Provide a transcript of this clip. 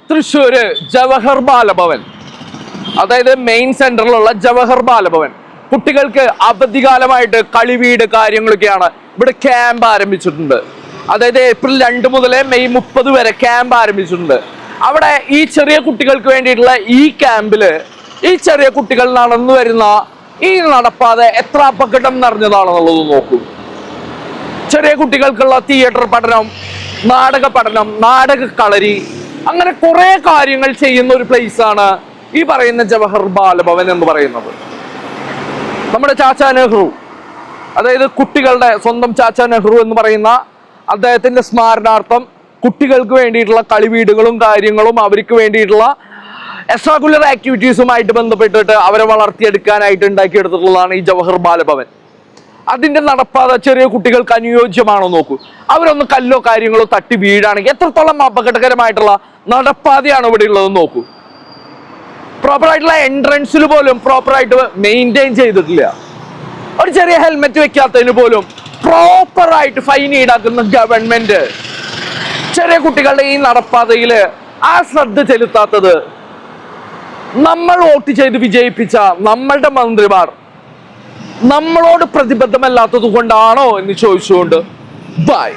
തൃശ്ശൂര് ജവഹർ ബാലഭവൻ, അതായത് മെയിൻ സെന്ററിലുള്ള ജവഹർ ബാലഭവൻ, കുട്ടികൾക്ക് അവധികാലമായിട്ട് കളിവീട് കാര്യങ്ങളൊക്കെയാണ് ഇവിടെ ക്യാമ്പ് ആരംഭിച്ചിട്ടുണ്ട്. അതായത് ഏപ്രിൽ 2 മുതൽ മെയ് 30 വരെ ക്യാമ്പ് ആരംഭിച്ചിട്ടുണ്ട്. അവിടെ ഈ ചെറിയ കുട്ടികൾക്ക് വേണ്ടിയിട്ടുള്ള ഈ ക്യാമ്പില് ഈ ചെറിയ കുട്ടികൾ നടന്നു വരുന്ന ഈ നടപ്പാത എത്ര അപകടം നിറഞ്ഞതാണെന്നുള്ളത് നോക്കൂ. ചെറിയ കുട്ടികൾക്കുള്ള തിയേറ്റർ പഠനം, നാടക പഠനം, നാടക കളരി, അങ്ങനെ കുറെ കാര്യങ്ങൾ ചെയ്യുന്ന ഒരു പ്ലേസ് ആണ് ഈ പറയുന്ന ജവഹർ ബാലഭവൻ എന്ന് പറയുന്നത്. നമ്മുടെ ചാച്ചാ നെഹ്റു, അതായത് കുട്ടികളുടെ സ്വന്തം ചാച്ചാ നെഹ്റു എന്ന് പറയുന്ന അദ്ദേഹത്തിന്റെ സ്മരണാർത്ഥം കുട്ടികൾക്ക് വേണ്ടിയിട്ടുള്ള കളിവീടുകളും കാര്യങ്ങളും അവർക്ക് വേണ്ടിയിട്ടുള്ള എക്സ്ട്രാ കുലർ ആക്ടിവിറ്റീസുമായിട്ട് ബന്ധപ്പെട്ടിട്ട് അവരെ വളർത്തിയെടുക്കാനായിട്ട് ഉണ്ടാക്കിയെടുത്തിട്ടുള്ളതാണ് ഈ ജവഹർ ബാലഭവൻ. അതിന്റെ നടപ്പാത ചെറിയ കുട്ടികൾക്ക് അനുയോജ്യമാണോ നോക്കൂ. അവരൊന്ന് കല്ലോ കാര്യങ്ങളോ തട്ടി വീടാണെങ്കിൽ എത്രത്തോളം അപകടകരമായിട്ടുള്ള നടപ്പാതയാണ് ഇവിടെ ഉള്ളത് നോക്കൂ. പ്രോപ്പറായിട്ടുള്ള എൻട്രൻസിൽ പോലും പ്രോപ്പറായിട്ട് മെയിൻറ്റെയിൻ ചെയ്തിട്ടില്ല. ഒരു ചെറിയ ഹെൽമെറ്റ് വെക്കാത്തതിന് പോലും പ്രോപ്പറായിട്ട് ഫൈൻ ഈടാക്കുന്ന ഗവൺമെന്റ് ചെറിയ കുട്ടികളുടെ ഈ നടപ്പാതയില് ആ ശ്രദ്ധ ചെലുത്താത്തത് നമ്മൾ വോട്ട് ചെയ്ത് വിജയിപ്പിച്ച നമ്മളുടെ മന്ത്രിമാർ നമ്മളോട് പ്രതിബദ്ധമല്ലാത്തത് കൊണ്ടാണോ എന്ന് ചോദിച്ചുകൊണ്ട് ബൈ.